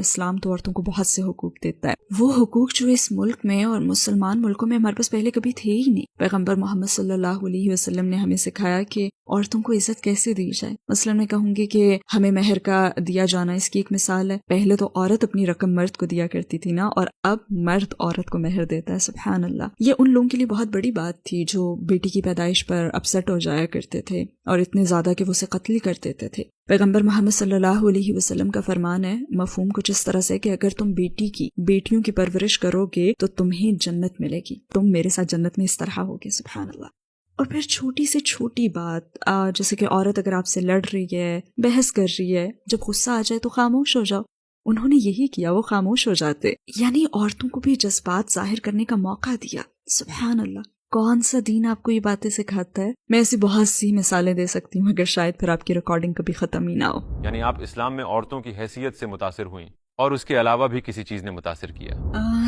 اسلام تو عورتوں کو بہت سے حقوق دیتا ہے، وہ حقوق جو اس ملک میں اور مسلمان ملکوں میں ہمارے پاس پہلے کبھی تھے ہی نہیں۔ پیغمبر محمد صلی اللہ علیہ وسلم نے ہمیں سکھایا کہ عورتوں کو عزت کیسے دی جائے۔ مثلا میں کہوں گی کہ ہمیں مہر کا دیا جانا اس کی ایک مثال ہے۔ پہلے تو عورت اپنی رقم مرد کو دیا کرتی تھی نا، اور اب مرد عورت کو مہر دیتا ہے، سبحان اللہ۔ یہ ان لوگوں کے لیے بہت بڑی بات تھی جو بیٹی کی پیدائش پر اپسٹ ہو جایا کرتے تھے اور اتنے زیادہ کہ وہ اسے قتل کر دیتے تھے۔ پیغمبر محمد صلی اللہ علیہ وسلم کا فرمان ہے، مفہوم کچھ اس طرح سے کہ اگر تم بیٹیوں کی پرورش کرو گے تو تمہیں جنت ملے گی، تم میرے ساتھ جنت میں اس طرح ہوگے، سبحان اللہ۔ اور پھر چھوٹی سے چھوٹی بات جیسے کہ عورت اگر آپ سے لڑ رہی ہے، بحث کر رہی ہے، جب غصہ آ جائے تو خاموش ہو جاؤ۔ انہوں نے یہی کیا، وہ خاموش ہو جاتے، یعنی عورتوں کو بھی جذبات ظاہر کرنے کا موقع دیا، سبحان اللہ۔ کون سا دین آپ کو یہ باتیں سکھاتا ہے؟ میں ایسی بہت سی مثالیں دے سکتی ہوں، مگر شاید پھر آپ کی ریکارڈنگ کبھی ختم ہی نہ ہو۔ یعنی آپ اسلام میں عورتوں کی حیثیت سے متاثر ہوئیں اور اس کے علاوہ بھی کسی چیز نے متاثر کیا؟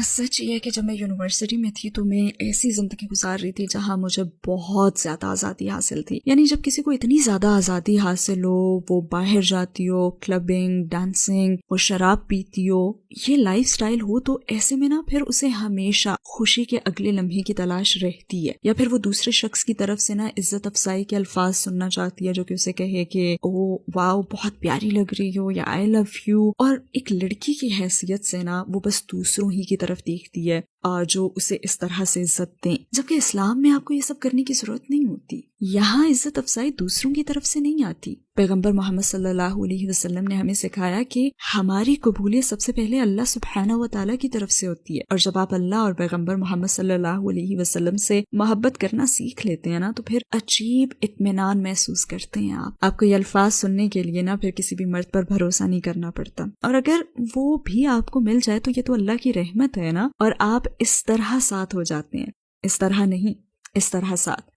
سچ یہ ہے کہ جب میں یونیورسٹی میں تھی تو میں ایسی زندگی گزار رہی تھی جہاں مجھے بہت زیادہ آزادی حاصل تھی۔ یعنی جب کسی کو اتنی زیادہ آزادی حاصل ہو، وہ باہر جاتی ہو، کلبنگ، ڈانسنگ، وہ شراب پیتی ہو، یہ لائف سٹائل ہو، تو ایسے میں نا پھر اسے ہمیشہ خوشی کے اگلے لمحے کی تلاش رہتی ہے، یا پھر وہ دوسرے شخص کی طرف سے نا عزت افزائی کے الفاظ سننا چاہتی ہے جو کہ اسے کہے کہ او واو بہت پیاری لگ رہی ہو، یا آئی لو یو۔ اور ایک لڑکی کی حیثیت سے نا وہ بس دوسروں ہی کی طرف دیکھتی ہے جو اسے اس طرح سے عزت دیں، جبکہ اسلام میں آپ کو یہ سب کرنے کی ضرورت نہیں ہوتی۔ یہاں عزت افزائی دوسروں کی طرف سے نہیں آتی۔ پیغمبر محمد صلی اللہ علیہ وسلم نے ہمیں سکھایا کہ ہماری قبولیت سب سے پہلے اللہ سبحانہ و تعالیٰ کی طرف سے ہوتی ہے، اور جب آپ اللہ اور پیغمبر محمد صلی اللہ علیہ وسلم سے محبت کرنا سیکھ لیتے ہیں نا تو پھر عجیب اطمینان محسوس کرتے ہیں۔ آپ کو یہ الفاظ سننے کے لیے نا پھر کسی بھی مرد پر بھروسہ نہیں کرنا پڑتا، اور اگر وہ بھی آپ کو مل جائے تو یہ تو اللہ کی رحمت ہے نا، اور آپ اس طرح ساتھ ہو جاتے ہیں، اس طرح نہیں، اس طرح ساتھ۔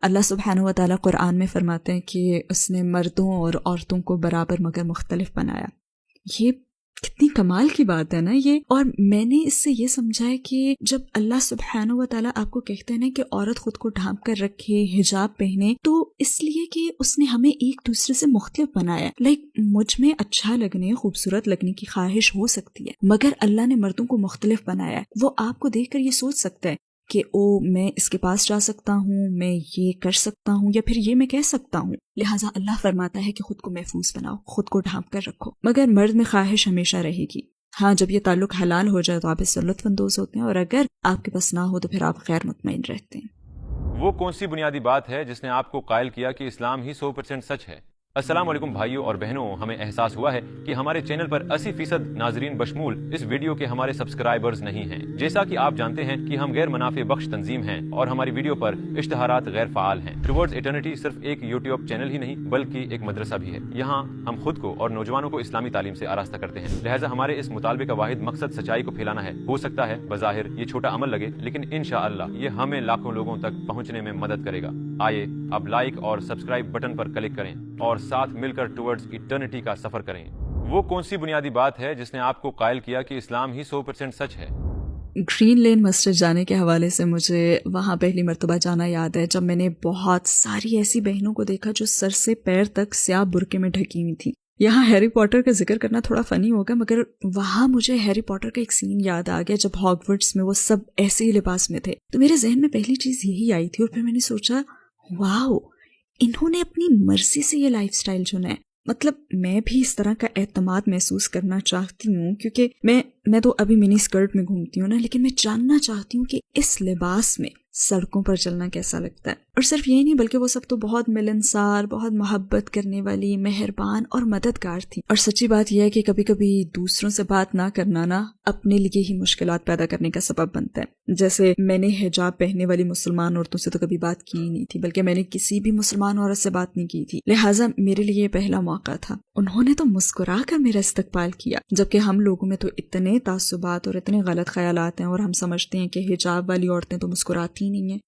اللہ سبحانہ و تعالیٰ قرآن میں فرماتے ہیں کہ اس نے مردوں اور عورتوں کو برابر مگر مختلف بنایا۔ یہ کتنی کمال کی بات ہے نا یہ۔ اور میں نے اس سے یہ سمجھا ہے کہ جب اللہ سبحانہ و تعالیٰ آپ کو کہتے ہیں نا کہ عورت خود کو ڈھانپ کر رکھے، حجاب پہنے، تو اس لیے کہ اس نے ہمیں ایک دوسرے سے مختلف بنایا ہے۔ مجھ میں اچھا لگنے، خوبصورت لگنے کی خواہش ہو سکتی ہے، مگر اللہ نے مردوں کو مختلف بنایا ہے۔ وہ آپ کو دیکھ کر یہ سوچ سکتا ہے کہ میں اس کے پاس جا سکتا ہوں، میں یہ کر سکتا ہوں، یا پھر یہ میں کہہ سکتا ہوں۔ لہٰذا اللہ فرماتا ہے کہ خود کو محفوظ بناؤ، خود کو ڈھانپ کر رکھو، مگر مرد میں خواہش ہمیشہ رہے گی۔ ہاں، جب یہ تعلق حلال ہو جائے تو آپ اس سے لطف اندوز ہوتے ہیں، اور اگر آپ کے پاس نہ ہو تو پھر آپ غیر مطمئن رہتے ہیں۔ وہ کون سی بنیادی بات ہے جس نے آپ کو قائل کیا کہ اسلام ہی 100% سچ ہے؟ السلام علیکم بھائیوں اور بہنوں، ہمیں احساس ہوا ہے کہ ہمارے چینل پر 80% ناظرین بشمول اس ویڈیو کے ہمارے سبسکرائبرز نہیں ہیں۔ جیسا کہ آپ جانتے ہیں کہ ہم غیر منافع بخش تنظیم ہیں اور ہماری ویڈیو پر اشتہارات غیر فعال ہیں۔ ٹوورڈز ایٹرنٹی صرف ایک یوٹیوب چینل ہی نہیں بلکہ ایک مدرسہ بھی ہے۔ یہاں ہم خود کو اور نوجوانوں کو اسلامی تعلیم سے آراستہ کرتے ہیں، لہٰذا ہمارے اس مطالبے کا واحد مقصد سچائی کو پھیلانا ہے۔ ہو سکتا ہے بظاہر یہ چھوٹا عمل لگے، لیکن انشاءاللہ یہ ہمیں لاکھوں لوگوں تک پہنچنے میں مدد کرے گا۔ آئیے اب لائک اور سبسکرائب بٹن پر کلک کریں اور ساتھ مل کر ٹوورڈز ایٹرنٹی کا سفر کریں۔ وہ کون سی بنیادی بات ہے جس نے آپ کو قائل کیا کہ اسلام ہی 100% سچ ہے؟ گرین لین مسجد جانے کے حوالے سے مجھے وہاں پہلی مرتبہ جانا یاد ہے، جب میں نے بہت ساری ایسی بہنوں کو دیکھا جو سر سے پیر تک سیاہ برقعے میں ڈھکی ہوئی تھی۔ یہاں ہیری پوٹر کا ذکر کرنا تھوڑا فنی ہوگا، مگر وہاں مجھے ہیری پوٹر کا ایک سین یاد آ گیا جب ہاگورٹس میں وہ سب ایسے ہی لباس میں تھے، تو میرے ذہن میں پہلی چیز یہی آئی تھی، اور پھر میں نے سوچا واو، انہوں نے اپنی مرضی سے یہ لائف سٹائل چنا ہے۔ مطلب میں بھی اس طرح کا اعتماد محسوس کرنا چاہتی ہوں، کیونکہ میں تو ابھی منی اسکرٹ میں گھومتی ہوں نا، لیکن میں جاننا چاہتی ہوں کہ اس لباس میں سڑکوں پر چلنا کیسا لگتا ہے۔ اور صرف یہی نہیں بلکہ وہ سب تو بہت ملنسار، بہت محبت کرنے والی، مہربان اور مددگار تھی۔ اور سچی بات یہ ہے کہ کبھی کبھی دوسروں سے بات نہ کرنا نا اپنے لیے ہی مشکلات پیدا کرنے کا سبب بنتا ہے۔ جیسے میں نے حجاب پہننے والی مسلمان عورتوں سے تو کبھی بات کی ہی نہیں تھی، بلکہ میں نے کسی بھی مسلمان عورت سے بات نہیں کی تھی، لہٰذا میرے لیے یہ پہلا موقع تھا۔ انہوں نے تو مسکرا کر میرا استقبال کیا، جبکہ ہم لوگوں میں تو اتنے تعصبات اور اتنے غلط خیالات ہیں، اور ہم سمجھتے ہیں کہ حجاب والی عورتیں تو مسکراتی نہیں ہیں،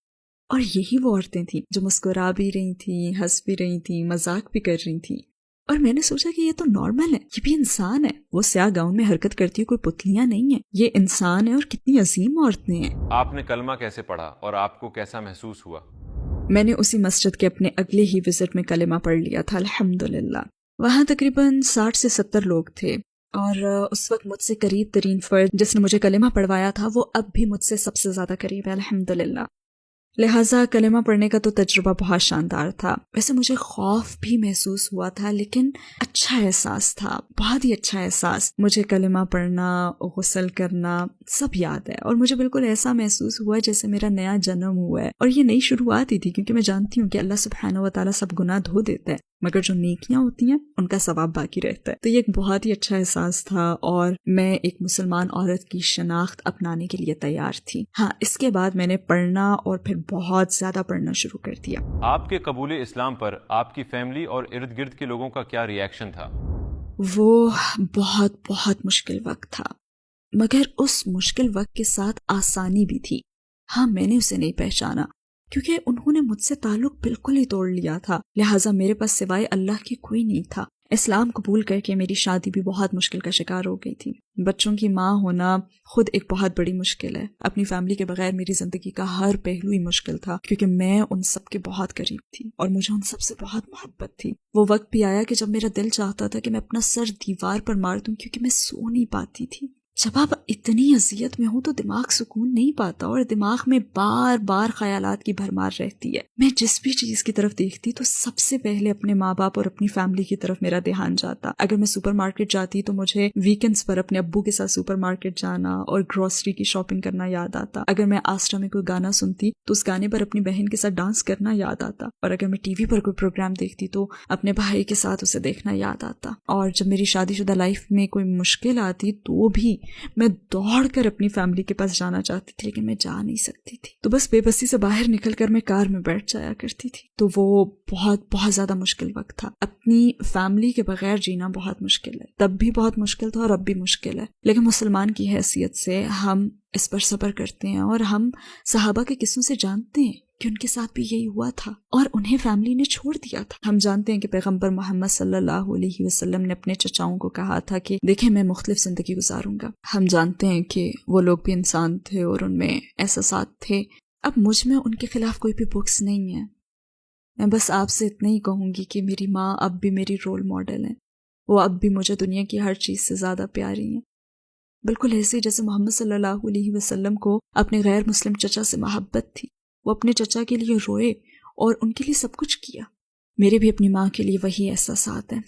اور یہی وہ عورتیں تھیں جو مسکرا بھی رہی تھیں، ہنس بھی رہی تھیں، مذاق بھی کر رہی تھیں۔ اور میں نے سوچا کہ یہ تو نارمل ہے، یہ بھی انسان ہے، وہ سیاہ گاؤن میں حرکت کرتی ہے، کوئی پتلیاں نہیں ہیں، یہ انسان ہے، اور کتنی عظیم عورتیں ہیں۔ آپ نے کلمہ کیسے پڑھا اور آپ کو کیسا محسوس ہوا؟ میں نے اسی مسجد کے اپنے اگلے ہی وزٹ میں کلمہ پڑھ لیا تھا، الحمدللہ۔ وہاں تقریباً 60 سے 70 لوگ تھے، اور اس وقت مجھ سے قریب ترین فرد جس نے مجھے کلمہ پڑھوایا تھا وہ اب بھی مجھ سے سب سے زیادہ قریب ہے الحمدللہ. لہٰذا کلمہ پڑھنے کا تو تجربہ بہت شاندار تھا. ویسے مجھے خوف بھی محسوس ہوا تھا لیکن اچھا احساس تھا, بہت ہی اچھا احساس. مجھے کلمہ پڑھنا, غسل کرنا سب یاد ہے اور مجھے بالکل ایسا محسوس ہوا جیسے میرا نیا جنم ہوا ہے. اور یہ نئی شروعات ہی تھی کیونکہ میں جانتی ہوں کہ اللہ سبحانہ و تعالیٰ سب گناہ دھو دیتا ہے مگر جو نیکیاں ہوتی ہیں ان کا ثواب باقی رہتا ہے. تو یہ ایک بہت ہی اچھا احساس تھا اور میں ایک مسلمان عورت کی شناخت اپنانے کے لیے تیار تھی. ہاں, اس کے بعد میں نے پڑھنا اور پھر بہت زیادہ پڑھنا شروع کر دیا. آپ کے قبول اسلام پر آپ کی فیملی اور ارد گرد کے لوگوں کا کیا ری ایکشن تھا؟ وہ بہت بہت مشکل وقت تھا مگر اس مشکل وقت کے ساتھ آسانی بھی تھی. ہاں, میں نے اسے نہیں پہچانا کیونکہ انہوں نے مجھ سے تعلق بالکل ہی توڑ لیا تھا. لہٰذا میرے پاس سوائے اللہ کے کوئی نہیں تھا. اسلام قبول کر کے میری شادی بھی بہت مشکل کا شکار ہو گئی تھی. بچوں کی ماں ہونا خود ایک بہت بڑی مشکل ہے. اپنی فیملی کے بغیر میری زندگی کا ہر پہلو ہی مشکل تھا کیونکہ میں ان سب کے بہت قریب تھی اور مجھے ان سب سے بہت محبت تھی. وہ وقت بھی آیا کہ جب میرا دل چاہتا تھا کہ میں اپنا سر دیوار پر مار دوں کیونکہ میں سو نہیں پاتی تھی. جب آپ اتنی اذیت میں ہوں تو دماغ سکون نہیں پاتا اور دماغ میں بار بار خیالات کی بھرمار رہتی ہے. میں جس بھی چیز کی طرف دیکھتی تو سب سے پہلے اپنے ماں باپ اور اپنی فیملی کی طرف میرا دھیان جاتا. اگر میں سپر مارکیٹ جاتی تو مجھے ویکینڈز پر اپنے ابو کے ساتھ سپر مارکیٹ جانا اور گروسری کی شاپنگ کرنا یاد آتا. اگر میں آسٹرا میں کوئی گانا سنتی تو اس گانے پر اپنی بہن کے ساتھ ڈانس کرنا یاد آتا. اور اگر میں ٹی وی پر کوئی پروگرام دیکھتی تو اپنے بھائی کے ساتھ اسے دیکھنا یاد آتا. اور جب میری شادی شدہ لائف میں کوئی مشکل آتی تو بھی میں دوڑ کر اپنی فیملی کے پاس جانا چاہتی تھی لیکن میں جا نہیں سکتی تھی. تو بس بے بسی سے باہر نکل کر میں کار میں بیٹھ جایا کرتی تھی. تو وہ بہت زیادہ مشکل وقت تھا. اپنی فیملی کے بغیر جینا بہت مشکل ہے. تب بھی بہت مشکل تھا اور اب بھی مشکل ہے. لیکن مسلمان کی حیثیت سے ہم اس پر صبر کرتے ہیں اور ہم صحابہ کے قصوں سے جانتے ہیں کہ ان کے ساتھ بھی یہی ہوا تھا اور انہیں فیملی نے چھوڑ دیا تھا. ہم جانتے ہیں کہ پیغمبر محمد صلی اللہ علیہ وسلم نے اپنے چچاؤں کو کہا تھا کہ دیکھیں میں مختلف زندگی گزاروں گا. ہم جانتے ہیں کہ وہ لوگ بھی انسان تھے اور ان میں احساسات تھے. اب مجھ میں ان کے خلاف کوئی بھی بکس نہیں ہے. میں بس آپ سے اتنا ہی کہوں گی کہ میری ماں اب بھی میری رول ماڈل ہے. وہ اب بھی مجھے دنیا کی ہر چیز سے زیادہ پیاری ہیں. بالکل ایسے جیسے محمد صلی اللہ علیہ وسلم کو اپنے غیر مسلم چچا سے محبت تھی. وہ اپنے چچا کے لیے روئے اور ان کے لیے سب کچھ کیا. میرے بھی اپنی ماں کے لیے وہی احساسات ہیں.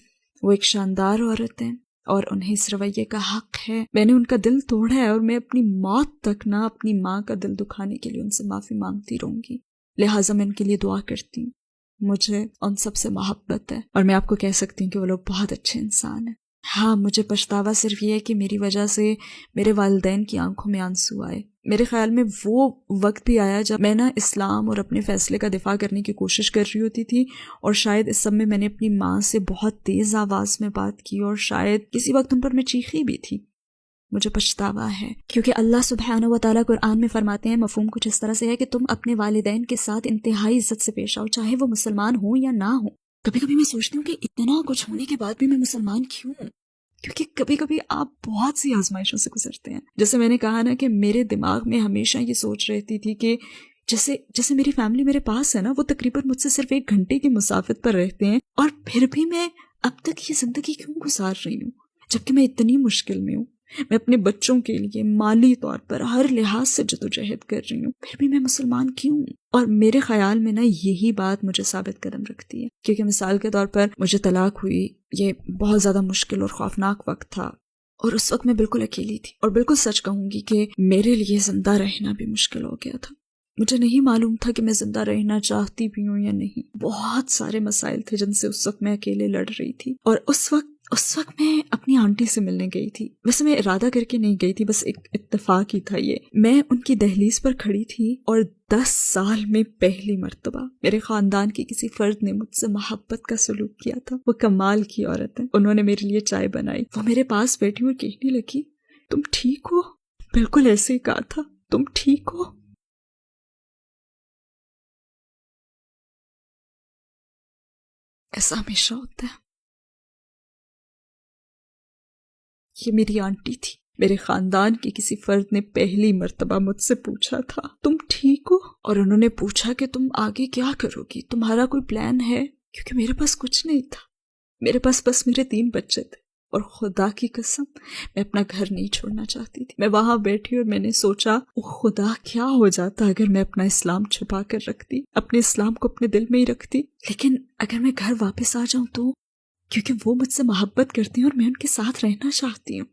وہ ایک شاندار عورت ہیں اور انہیں اس رویے کا حق ہے. میں نے ان کا دل توڑا ہے اور میں اپنی موت تک نہ اپنی ماں کا دل دکھانے کے لیے ان سے معافی مانگتی رہوں گی. لہٰذا میں ان کے لیے دعا کرتی ہوں. مجھے ان سب سے محبت ہے اور میں آپ کو کہہ سکتی ہوں کہ وہ لوگ بہت اچھے انسان ہیں. ہاں, مجھے پچھتاوا صرف یہ ہے کہ میری وجہ سے میرے والدین کی آنکھوں میں آنسو آئے. میرے خیال میں وہ وقت بھی آیا جب میں نا اسلام اور اپنے فیصلے کا دفاع کرنے کی کوشش کر رہی ہوتی تھی اور شاید اس سب میں میں نے اپنی ماں سے بہت تیز آواز میں بات کی اور شاید کسی وقت ان پر میں چیخی بھی تھی. مجھے پچھتاوا ہے کیونکہ اللہ سبحانہ و تعالیٰ قرآن میں فرماتے ہیں, مفہوم کچھ اس طرح سے ہے کہ تم اپنے والدین کے ساتھ انتہائی عزت سے پیش آؤ چاہے وہ مسلمان ہوں یا نہ ہوں. کبھی کبھی میں سوچتی ہوں کہ اتنا کچھ ہونے کے بعد بھی میں مسلمان کیوں ہوں, کیونکہ کبھی کبھی آپ بہت سی آزمائشوں سے گزرتے ہیں. جیسے میں نے کہا نا کہ میرے دماغ میں ہمیشہ یہ سوچ رہتی تھی کہ جیسے میری فیملی میرے پاس ہے نا, وہ تقریباً مجھ سے صرف 1 گھنٹے کی مسافت پر رہتے ہیں اور پھر بھی میں اب تک یہ زندگی کیوں گزار رہی ہوں جبکہ میں اتنی مشکل میں ہوں. میں اپنے بچوں کے لیے مالی طور پر ہر لحاظ سے جدوجہد کر رہی ہوں, پھر بھی میں مسلمان کیوں ہوں؟ اور میرے خیال میں نا یہی بات مجھے ثابت قدم رکھتی ہے. کیونکہ مثال کے طور پر مجھے طلاق ہوئی, یہ بہت زیادہ مشکل اور خوفناک وقت تھا اور اس وقت میں بالکل اکیلی تھی. اور بالکل سچ کہوں گی کہ میرے لیے زندہ رہنا بھی مشکل ہو گیا تھا. مجھے نہیں معلوم تھا کہ میں زندہ رہنا چاہتی بھی ہوں یا نہیں. بہت سارے مسائل تھے جن سے اس وقت میں اکیلے لڑ رہی تھی. اور اس وقت میں اپنی آنٹی سے ملنے گئی تھی. ویسے میں ارادہ کر کے نہیں گئی تھی, بس ایک اتفاق ہی تھا یہ. میں ان کی دہلیز پر کھڑی تھی اور 10 سال میں پہلی مرتبہ میرے خاندان کی کسی فرد نے مجھ سے محبت کا سلوک کیا تھا. وہ کمال کی عورت ہے. انہوں نے میرے لیے چائے بنائی. وہ میرے پاس بیٹھی اور کہنے لگی, تم ٹھیک ہو؟ بالکل ایسے ہی کہا تھا, تم ٹھیک ہو؟ ایسا ہمیشہ ہوتا ہے. یہ میری آنٹی تھی. میرے خاندان کے کسی فرد نے پہلی مرتبہ مجھ سے پوچھا تھا, تم ٹھیک ہو؟ اور انہوں نے پوچھا کہ تم آگے کیا کرو گی, تمہارا کوئی پلان ہے؟ کیونکہ میرے پاس کچھ نہیں تھا. میرے پاس بس میرے 3 بچے تھے. اور خدا کی قسم میں اپنا گھر نہیں چھوڑنا چاہتی تھی. میں وہاں بیٹھی اور میں نے سوچا او خدا کیا ہو جاتا اگر میں اپنا اسلام چھپا کر رکھتی، اپنے اسلام کو اپنے دل میں ہی رکھتی. لیکن اگر میں گھر واپس آ جاؤں تو، کیونکہ وہ مجھ سے محبت کرتی ہیں اور میں ان کے ساتھ رہنا چاہتی ہوں.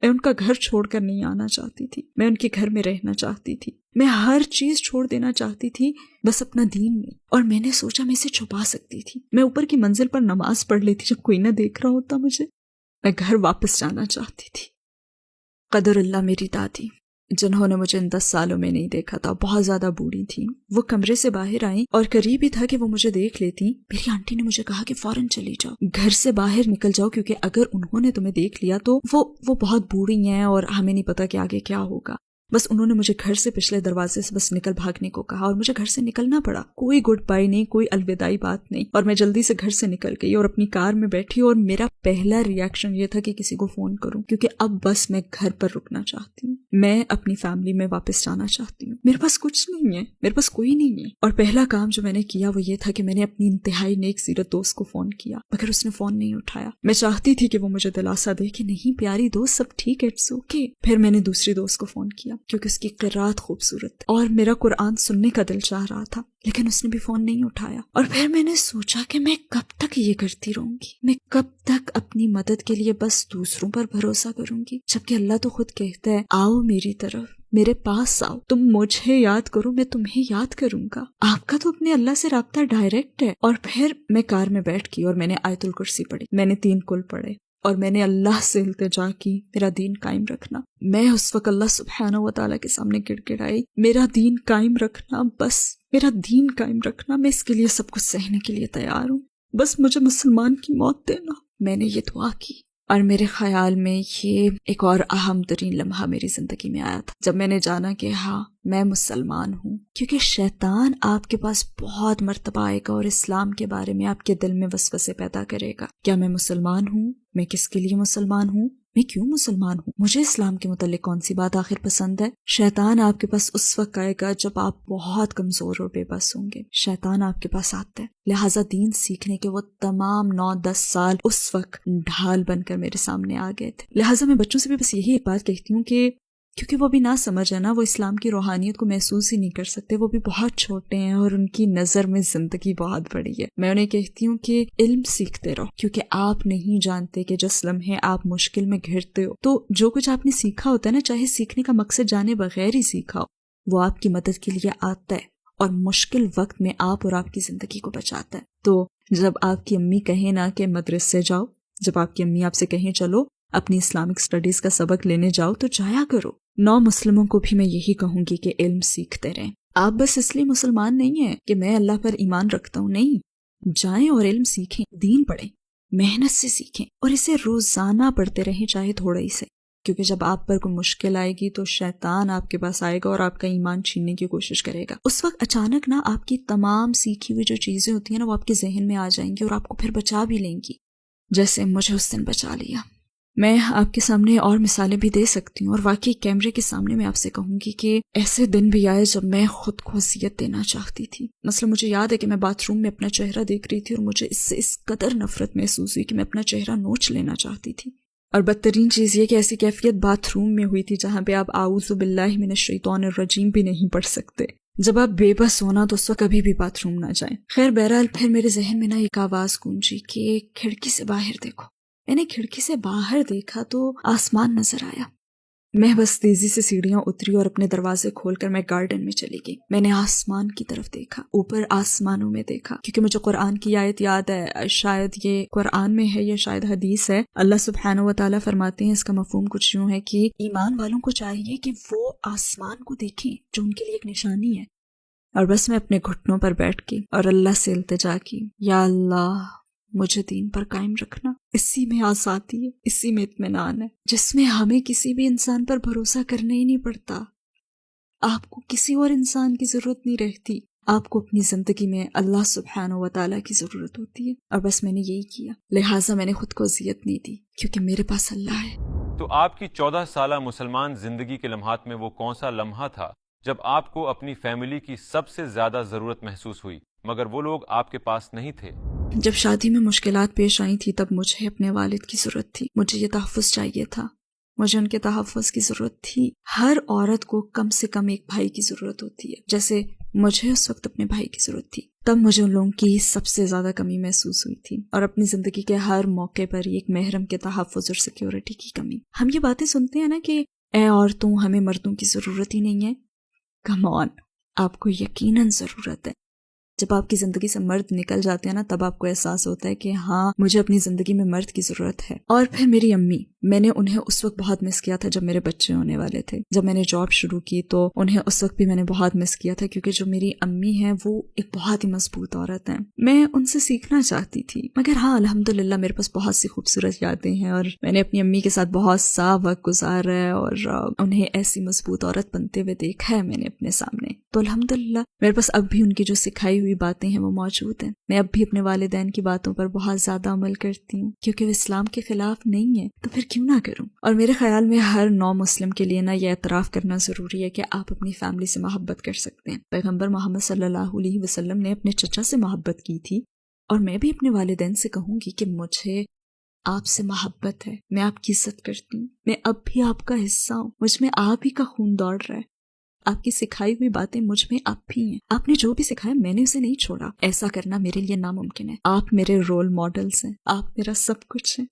میں ان کا گھر چھوڑ کر نہیں آنا چاہتی تھی، میں ان کے گھر میں رہنا چاہتی تھی. میں ہر چیز چھوڑ دینا چاہتی تھی بس اپنا دین نہیں. اور میں نے سوچا میں اسے چھپا سکتی تھی. میں اوپر کی منزل پر نماز پڑھ لیتی جب کوئی نہ دیکھ رہا ہوتا مجھے. میں گھر واپس جانا چاہتی تھی. قدر اللہ میری دادی جنہوں نے مجھے ان 10 سالوں میں نہیں دیکھا تھا، بہت زیادہ بوڑھی تھیں. وہ کمرے سے باہر آئیں اور قریب ہی تھا کہ وہ مجھے دیکھ لیتی. میری آنٹی نے مجھے کہا کہ فوراً چلی جاؤ، گھر سے باہر نکل جاؤ، کیونکہ اگر انہوں نے تمہیں دیکھ لیا تو وہ بہت بوڑھی ہیں اور ہمیں نہیں پتا کہ آگے کیا ہوگا. بس انہوں نے مجھے گھر سے پچھلے دروازے سے بس نکل بھاگنے کو کہا اور مجھے گھر سے نکلنا پڑا. کوئی گڈ بائی نہیں، کوئی الوداعی بات نہیں، اور میں جلدی سے گھر سے نکل گئی اور اپنی کار میں بیٹھی. اور میرا پہلا ری ایکشن یہ تھا کہ کسی کو فون کروں، کیونکہ اب بس میں گھر پر رکنا چاہتی ہوں. میں اپنی فیملی میں واپس جانا چاہتی ہوں. میرے پاس کچھ نہیں ہے، میرے پاس کوئی نہیں ہے. اور پہلا کام جو میں نے کیا وہ یہ تھا کہ میں نے اپنی انتہائی نیک سیرت دوست کو فون کیا، مگر اس نے فون نہیں اٹھایا. میں چاہتی تھی کہ وہ مجھے دلاسا دے کہ نہیں پیاری دوست، سب ٹھیک ہے، اٹس اوکے. پھر میں نے دوسری دوست کو فون کیا کیونکہ اس کی قرات خوبصورت اور میرا قرآن سننے کا دل چاہ رہا تھا، لیکن اس نے بھی فون نہیں اٹھایا. اور پھر میں نے سوچا کہ میں کب تک یہ کرتی رہوں گی، میں کب تک اپنی مدد کے لیے بس دوسروں پر بھروسہ کروں گی، جبکہ اللہ تو خود کہتا ہے آؤ میری طرف، میرے پاس آؤ، تم مجھے یاد کرو، میں تمہیں یاد کروں گا. آپ کا تو اپنے اللہ سے رابطہ ڈائریکٹ ہے. اور پھر میں کار میں بیٹھ گئی اور میں نے آیت الکرسی پڑھی، میں نے 3 کل پڑھے اور میں نے اللہ سے التجا کی میرا دین قائم رکھنا. میں اس وقت اللہ سبحانہ و تعالیٰ کے سامنے گڑ گڑائی، میرا دین قائم رکھنا، بس میرا دین قائم رکھنا. میں اس کے لیے سب کچھ سہنے کے لیے تیار ہوں، بس مجھے مسلمان کی موت دینا. میں نے یہ دعا کی اور میرے خیال میں یہ ایک اور اہم ترین لمحہ میری زندگی میں آیا تھا جب میں نے جانا کہ ہاں میں مسلمان ہوں. کیونکہ شیطان آپ کے پاس بہت مرتبہ آئے گا اور اسلام کے بارے میں آپ کے دل میں وسوسے پیدا کرے گا. کیا میں مسلمان ہوں؟ میں کس کے لیے مسلمان ہوں؟ میں کیوں مسلمان ہوں؟ مجھے اسلام کے متعلق کون سی بات آخر پسند ہے؟ شیطان آپ کے پاس اس وقت آئے گا جب آپ بہت کمزور اور بے بس ہوں گے. شیطان آپ کے پاس آتا ہے. لہٰذا دین سیکھنے کے وہ تمام 9-10 سال اس وقت ڈھال بن کر میرے سامنے آ گئے تھے. لہٰذا میں بچوں سے بھی بس یہی ایک بات کہتی ہوں کہ کیونکہ وہ بھی نہ سمجھ ہے نا، وہ اسلام کی روحانیت کو محسوس ہی نہیں کر سکتے، وہ بھی بہت چھوٹے ہیں اور ان کی نظر میں زندگی بہت بڑی ہے. میں انہیں کہتی ہوں کہ علم سیکھتے رہو، کیونکہ آپ نہیں جانتے کہ جس لمحے آپ مشکل میں گھرتے ہو تو جو کچھ آپ نے سیکھا ہوتا ہے نا، چاہے سیکھنے کا مقصد جانے بغیر ہی سیکھا ہو، وہ آپ کی مدد کے لیے آتا ہے اور مشکل وقت میں آپ اور آپ کی زندگی کو بچاتا ہے. تو جب آپ کی امی کہیں نا کہ مدرسے جاؤ، جب آپ کی امی آپ سے کہیں چلو اپنی اسلامک اسٹڈیز کا سبق لینے جاؤ تو جایا کرو. نو مسلموں کو بھی میں یہی کہوں گی کہ علم سیکھتے رہیں. آپ بس اس لیے مسلمان نہیں ہیں کہ میں اللہ پر ایمان رکھتا ہوں، نہیں، جائیں اور علم سیکھیں، دین پڑھیں، محنت سے سیکھیں اور اسے روزانہ پڑھتے رہیں، چاہے تھوڑا ہی سے. کیونکہ جب آپ پر کوئی مشکل آئے گی تو شیطان آپ کے پاس آئے گا اور آپ کا ایمان چھیننے کی کوشش کرے گا. اس وقت اچانک نا آپ کی تمام سیکھی ہوئی جو چیزیں ہوتی ہیں نا وہ آپ کے ذہن میں آ جائیں گی اور آپ کو پھر بچا بھی لیں گی، جیسے مجھے اس دن بچا لیا. میں آپ کے سامنے اور مثالیں بھی دے سکتی ہوں اور واقعی کیمرے کے سامنے میں آپ سے کہوں گی کہ ایسے دن بھی آئے جب میں خود کو اذیت دینا چاہتی تھی. مثلا مجھے یاد ہے کہ میں باتھ روم میں اپنا چہرہ دیکھ رہی تھی اور مجھے اس سے اس قدر نفرت محسوس ہوئی کہ میں اپنا چہرہ نوچ لینا چاہتی تھی. اور بدترین چیز یہ کہ ایسی کیفیت باتھ روم میں ہوئی تھی جہاں پہ آپ اعوذ باللہ من الشیطان الرجیم بھی نہیں پڑھ سکتے. جب آپ بے بس ہونا تو اس وقت کبھی بھی باتھ روم نہ جائیں. خیر بہرحال پھر میرے ذہن میں نا ایک آواز گونجی کہ کھڑکی سے باہر دیکھو. میں نے کھڑکی سے باہر دیکھا تو آسمان نظر آیا. میں بس تیزی سے سیڑھیاں اتری اور اپنے دروازے کھول کر میں گارڈن میں چلی گئی. میں نے آسمان کی طرف دیکھا، اوپر آسمانوں میں دیکھا، کیونکہ مجھے قرآن کی آیت یاد ہے، شاید یہ قرآن میں ہے یا شاید حدیث ہے. اللہ سبحانہ و تعالیٰ فرماتے ہیں، اس کا مفہوم کچھ یوں ہے کہ ایمان والوں کو چاہیے کہ وہ آسمان کو دیکھیں جو ان کے لیے ایک نشانی ہے. اور بس میں اپنے گھٹنوں پر بیٹھ گئی اور اللہ سے التجا کی، یا اللہ مجھے دین پر قائم رکھنا. اسی میں آزادی ہے، اسی میں اطمینان ہے، جس میں ہمیں کسی بھی انسان پر بھروسہ کرنا ہی نہیں پڑتا. آپ کو کسی اور انسان کی ضرورت نہیں رہتی، آپ کو اپنی زندگی میں اللہ سبحانہ و تعالیٰ کی ضرورت ہوتی ہے. اور بس میں نے یہی کیا، لہٰذا میں نے خود کو اذیت نہیں دی کیونکہ میرے پاس اللہ ہے. تو آپ کی 14 سالہ مسلمان زندگی کے لمحات میں وہ کون سا لمحہ تھا جب آپ کو اپنی فیملی کی سب سے زیادہ ضرورت محسوس ہوئی مگر وہ لوگ آپ کے پاس نہیں تھے؟ جب شادی میں مشکلات پیش آئی تھی تب مجھے اپنے والد کی ضرورت تھی، مجھے یہ تحفظ چاہیے تھا، مجھے ان کے تحفظ کی ضرورت تھی۔ ہر عورت کو کم سے کم ایک بھائی کی ضرورت ہوتی ہے، جیسے مجھے اس وقت اپنے بھائی کی ضرورت تھی۔ تب مجھے ان لوگوں کی سب سے زیادہ کمی محسوس ہوئی تھی، اور اپنی زندگی کے ہر موقع پر ایک محرم کے تحفظ اور سیکیورٹی کی کمی۔ ہم یہ باتیں سنتے ہیں نا کہ اے عورتوں ہمیں مردوں کی ضرورت ہی نہیں ہے، کم آن، آپ کو یقیناً ضرورت ہے۔ جب آپ کی زندگی سے مرد نکل جاتے ہیں نا تب آپ کو احساس ہوتا ہے کہ ہاں مجھے اپنی زندگی میں مرد کی ضرورت ہے۔ اور پھر میری امی، میں نے انہیں اس وقت بہت مس کیا تھا جب میرے بچے ہونے والے تھے۔ جب میں نے جاب شروع کی تو انہیں اس وقت بھی میں نے بہت مس کیا تھا، کیونکہ جو میری امی ہیں وہ ایک بہت ہی مضبوط عورت ہیں۔ میں ان سے سیکھنا چاہتی تھی، مگر ہاں الحمدللہ میرے پاس بہت سی خوبصورت یادیں ہیں، اور میں نے اپنی امی کے ساتھ بہت سا وقت گزارا ہے، اور انہیں ایسی مضبوط عورت بنتے ہوئے دیکھا ہے میں نے اپنے سامنے۔ تو الحمدللہ میرے پاس اب بھی ان کی جو سکھائی ہوئی باتیں ہیں وہ موجود ہیں۔ میں اب بھی اپنے والدین کی باتوں پر بہت زیادہ عمل کرتی ہوں، کیونکہ وہ اسلام کے خلاف نہیں ہے تو پھر کیوں نہ کروں۔ اور میرے خیال میں ہر نو مسلم کے لیے نا یہ اعتراف کرنا ضروری ہے کہ آپ اپنی فیملی سے محبت کر سکتے ہیں۔ پیغمبر محمد صلی اللہ علیہ وسلم نے اپنے چچا سے محبت کی تھی، اور میں بھی اپنے والدین سے کہوں گی کہ مجھے آپ سے محبت ہے، میں آپ کی عزت کرتی ہوں، میں اب بھی آپ کا حصہ ہوں، مجھ میں آپ ہی کا خون دوڑ رہا ہے۔ آپ کی سکھائی ہوئی باتیں مجھ میں اب بھی ہیں، آپ نے جو بھی سکھایا میں نے اسے نہیں چھوڑا۔ ایسا کرنا میرے لیے ناممکن ہے۔ آپ میرے رول ماڈلز ہیں، آپ میرا سب کچھ ہیں،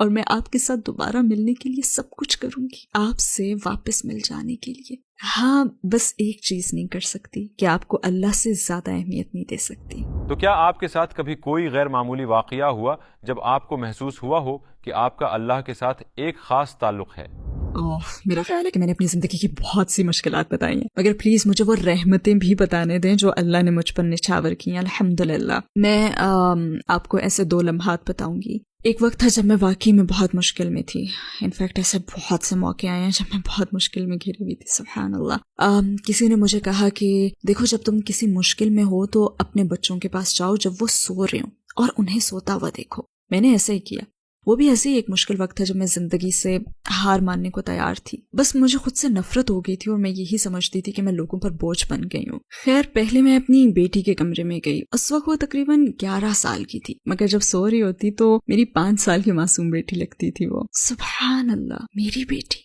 اور میں آپ کے ساتھ دوبارہ ملنے کے لیے سب کچھ کروں گی، آپ سے واپس مل جانے کے لیے۔ ہاں بس ایک چیز نہیں کر سکتی کہ آپ کو اللہ سے زیادہ اہمیت نہیں دے سکتی۔ تو کیا آپ کے ساتھ کبھی کوئی غیر معمولی واقعہ ہوا جب آپ کو محسوس ہوا ہو کہ آپ کا اللہ کے ساتھ ایک خاص تعلق ہے؟ میرا خیال ہے کہ میں نے اپنی زندگی کی بہت سی مشکلات بتائی ہیں، مگر پلیز مجھے وہ رحمتیں بھی بتانے دیں جو اللہ نے مجھ پر نچھاور کی ہیں الحمدللہ۔ میں آپ کو ایسے 2 لمحات بتاؤں گی۔ ایک وقت تھا جب میں واقعی میں بہت مشکل میں تھی، انفیکٹ ایسے بہت سے موقع آئے ہیں جب میں بہت مشکل میں گھری ہوئی تھی، سبحان اللہ۔ کسی نے مجھے کہا کہ دیکھو جب تم کسی مشکل میں ہو تو اپنے بچوں کے پاس جاؤ جب وہ سو رہے ہوں اور انہیں سوتا ہوا دیکھو۔ میں نے ایسے ہی کیا، وہ بھی ایسے ہی ایک مشکل وقت تھا جب میں زندگی سے ہار ماننے کو تیار تھی، بس مجھے خود سے نفرت ہو گئی تھی اور میں یہی سمجھتی تھی کہ میں لوگوں پر بوجھ بن گئی ہوں۔ خیر پہلے میں اپنی بیٹی کے کمرے میں گئی، اس وقت وہ تقریباً 11 سال کی تھی، مگر جب سو رہی ہوتی تو میری 5 سال کی معصوم بیٹی لگتی تھی وہ۔ سبحان اللہ، میری بیٹی،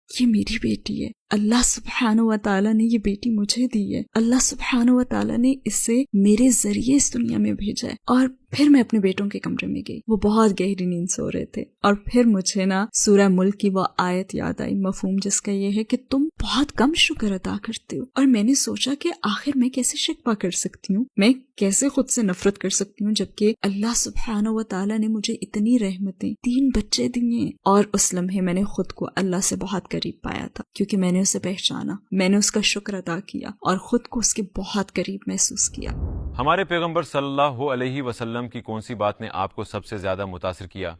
یہ میری بیٹی ہے، اللہ سبحانہ و تعالیٰ نے یہ بیٹی مجھے دی ہے، اللہ سبحانہ و تعالیٰ نے اسے میرے ذریعے اس دنیا میں بھیجا ہے۔ اور پھر میں اپنے بیٹوں کے کمرے میں گئی، وہ بہت گہری نیند سو رہے تھے، اور پھر مجھے نا سورہ ملک کی وہ آیت یاد آئی، مفہوم جس کا یہ ہے کہ تم بہت کم شکر ادا کرتے ہو۔ اور میں نے سوچا کہ آخر میں کیسے شکوہ کر سکتی ہوں، میں کیسے خود سے نفرت کر سکتی ہوں، جبکہ اللہ سبحانہ و تعالیٰ نے مجھے اتنی رحمتیں، 3 بچے دیے۔ اور اس لمحے میں نے خود کو اللہ سے بہت قریب پایا تھا، کیونکہ میں نے اسے پہچانا، میں نے اس کا شکر ادا کیا اور خود کو اس کے بہت قریب محسوس کیا۔ ہمارے پیغمبر صلی اللہ علیہ وسلم کی کون سی بات نے آپ کو سب سے زیادہ متاثر کیا؟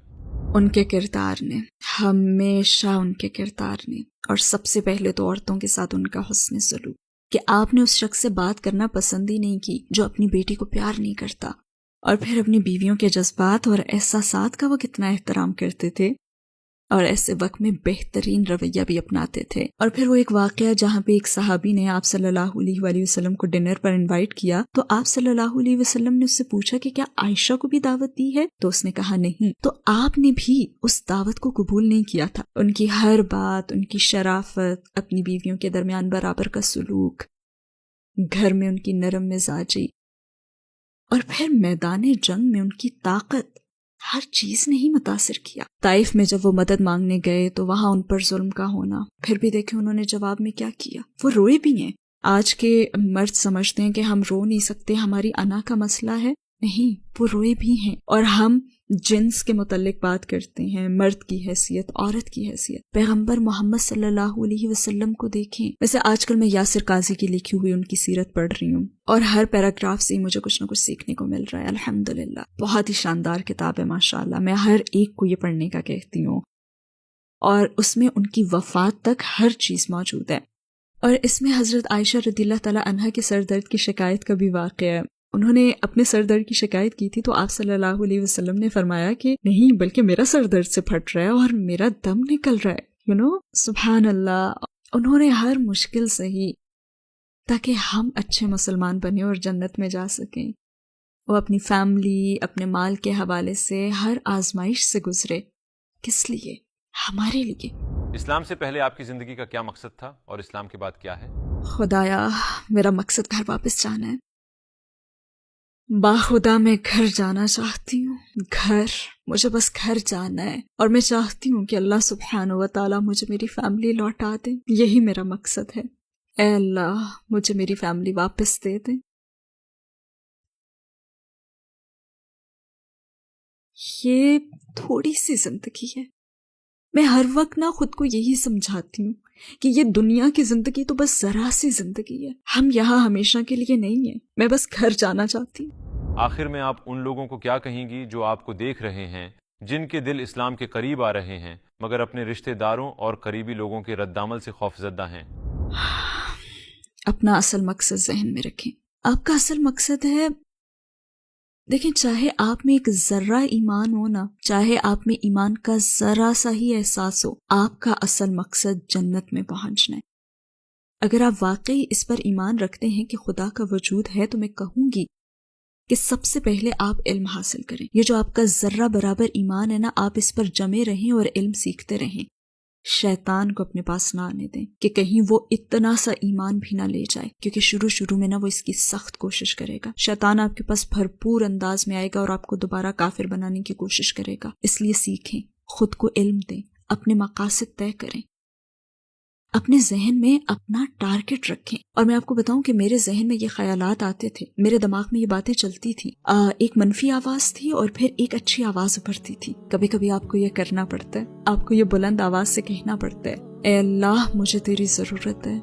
ان کے کردار نے، ہمیشہ ان کے کردار نے، اور سب سے پہلے تو عورتوں کے ساتھ ان کا حسن سلوک، کہ آپ نے اس شخص سے بات کرنا پسند ہی نہیں کی جو اپنی بیٹی کو پیار نہیں کرتا، اور پھر اپنی بیویوں کے جذبات اور احساسات کا وہ کتنا احترام کرتے تھے، اور ایسے وقت میں بہترین رویہ بھی اپناتے تھے۔ اور پھر وہ ایک واقعہ جہاں پہ ایک صحابی نے آپ صلی اللہ علیہ وآلہ وسلم کو ڈنر پر انوائٹ کیا، تو آپ صلی اللہ علیہ وسلم نے اس سے پوچھا کہ کیا عائشہ کو بھی دعوت دی ہے؟ تو اس نے کہا نہیں، تو آپ نے بھی اس دعوت کو قبول نہیں کیا تھا۔ ان کی ہر بات، ان کی شرافت، اپنی بیویوں کے درمیان برابر کا سلوک، گھر میں ان کی نرم مزاجی، اور پھر میدان جنگ میں ان کی طاقت، ہر چیز نے ہی متاثر کیا۔ طائف میں جب وہ مدد مانگنے گئے تو وہاں ان پر ظلم کا ہونا، پھر بھی دیکھیں انہوں نے جواب میں کیا کیا، وہ روئے بھی ہیں۔ آج کے مرد سمجھتے ہیں کہ ہم رو نہیں سکتے، ہماری انا کا مسئلہ ہے، نہیں، وہ روئے بھی ہیں۔ اور ہم جنس کے متعلق بات کرتے ہیں، مرد کی حیثیت، عورت کی حیثیت، پیغمبر محمد صلی اللہ علیہ وسلم کو دیکھیں۔ ویسے آج کل میں یاسر قاضی کی لکھی ہوئی ان کی سیرت پڑھ رہی ہوں، اور ہر پیراگراف سے مجھے کچھ نہ کچھ سیکھنے کو مل رہا ہے، الحمدللہ۔ بہت ہی شاندار کتاب ہے ماشاءاللہ، میں ہر ایک کو یہ پڑھنے کا کہتی ہوں، اور اس میں ان کی وفات تک ہر چیز موجود ہے۔ اور اس میں حضرت عائشہ رضی اللہ تعالی عنہا کے سر درد کی شکایت کا بھی واقعہ ہے۔ انہوں نے اپنے سر درد کی شکایت کی تھی تو آپ صلی اللہ علیہ وسلم نے فرمایا کہ نہیں، بلکہ میرا سر درد سے پھٹ رہا ہے اور میرا دم نکل رہا ہے، سبحان اللہ۔ انہوں نے ہر مشکل سہی تاکہ ہم اچھے مسلمان بنے اور جنت میں جا سکیں۔ وہ اپنی فیملی، اپنے مال کے حوالے سے ہر آزمائش سے گزرے. کس لیے؟ ہمارے لیے. اسلام سے پہلے آپ کی زندگی کا کیا مقصد تھا اور اسلام کے بعد کیا ہے؟ خدایا، میرا مقصد گھر واپس جانا ہے. باخدا میں گھر جانا چاہتی ہوں. گھر، مجھے بس گھر جانا ہے، اور میں چاہتی ہوں کہ اللہ سبحانہ و تعالیٰ مجھے میری فیملی لوٹا دے. یہی میرا مقصد ہے. اے اللہ، مجھے میری فیملی واپس دے دے. یہ تھوڑی سی زندگی ہے. میں ہر وقت خود کو یہی سمجھاتی ہوں کہ یہ دنیا کی زندگی تو بس ذرا سی زندگی ہے. ہم یہاں ہمیشہ کے لیے نہیں ہیں. میں بس گھر جانا چاہتی ہوں. آخر میں آپ ان لوگوں کو کیا کہیں گی جو آپ کو دیکھ رہے ہیں، جن کے دل اسلام کے قریب آ رہے ہیں مگر اپنے رشتہ داروں اور قریبی لوگوں کے رد عمل سے خوفزدہ ہیں؟ اپنا اصل مقصد ذہن میں رکھیں. آپ کا اصل مقصد ہے، دیکھیں، چاہے آپ میں ایک ذرہ ایمان ہو نا، چاہے آپ میں ایمان کا ذرا سا ہی احساس ہو، آپ کا اصل مقصد جنت میں پہنچنا ہے. اگر آپ واقعی اس پر ایمان رکھتے ہیں کہ خدا کا وجود ہے، تو میں کہوں گی کہ سب سے پہلے آپ علم حاصل کریں. یہ جو آپ کا ذرہ برابر ایمان ہے نا، آپ اس پر جمے رہیں اور علم سیکھتے رہیں. شیطان کو اپنے پاس نہ آنے دیں کہ کہیں وہ اتنا سا ایمان بھی نہ لے جائے، کیونکہ شروع میں وہ اس کی سخت کوشش کرے گا. شیطان آپ کے پاس بھرپور انداز میں آئے گا اور آپ کو دوبارہ کافر بنانے کی کوشش کرے گا. اس لیے سیکھیں، خود کو علم دیں، اپنے مقاصد طے کریں، اپنے ذہن میں اپنا ٹارگٹ رکھیں. اور میں آپ کو بتاؤں کہ میرے ذہن میں یہ خیالات آتے تھے، میرے دماغ میں یہ باتیں چلتی تھیں. ایک منفی آواز تھی اور پھر ایک اچھی آواز ابھرتی تھی. کبھی کبھی آپ کو یہ کرنا پڑتا ہے، آپ کو یہ بلند آواز سے کہنا پڑتا ہے، اے اللہ، مجھے تیری ضرورت ہے،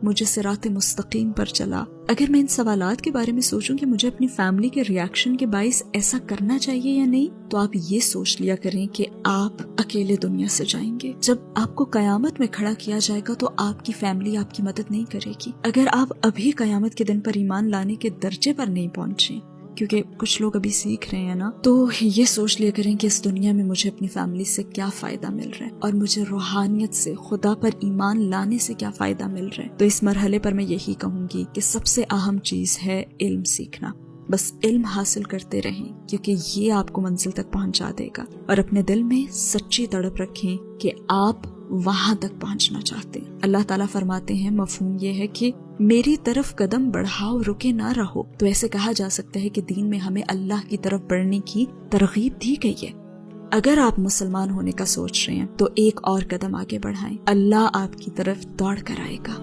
مجھے صراط مستقیم پر چلا. اگر میں ان سوالات کے بارے میں سوچوں کہ مجھے اپنی فیملی کے ریاکشن کے باعث ایسا کرنا چاہیے یا نہیں، تو آپ یہ سوچ لیا کریں کہ آپ اکیلے دنیا سے جائیں گے. جب آپ کو قیامت میں کھڑا کیا جائے گا تو آپ کی فیملی آپ کی مدد نہیں کرے گی. اگر آپ ابھی قیامت کے دن پر ایمان لانے کے درجے پر نہیں پہنچے، کیونکہ کچھ لوگ ابھی سیکھ رہے ہیں نا، تو یہ سوچ لیا کریں کہ اس دنیا میں مجھے اپنی فیملی سے کیا فائدہ مل رہا ہے اور مجھے روحانیت سے، خدا پر ایمان لانے سے کیا فائدہ مل رہا ہے. تو اس مرحلے پر میں یہی کہوں گی کہ سب سے اہم چیز ہے علم سیکھنا. بس علم حاصل کرتے رہیں، کیونکہ یہ آپ کو منزل تک پہنچا دے گا. اور اپنے دل میں سچی تڑپ رکھیں کہ آپ وہاں تک پہنچنا چاہتے ہیں. اللہ تعالیٰ فرماتے ہیں، مفہوم یہ ہے کہ میری طرف قدم بڑھاؤ، رکے نہ رہو. تو ایسے کہا جا سکتا ہے کہ دین میں ہمیں اللہ کی طرف بڑھنے کی ترغیب دی گئی ہے. اگر آپ مسلمان ہونے کا سوچ رہے ہیں تو ایک اور قدم آگے بڑھائیں، اللہ آپ کی طرف دوڑ کر آئے گا.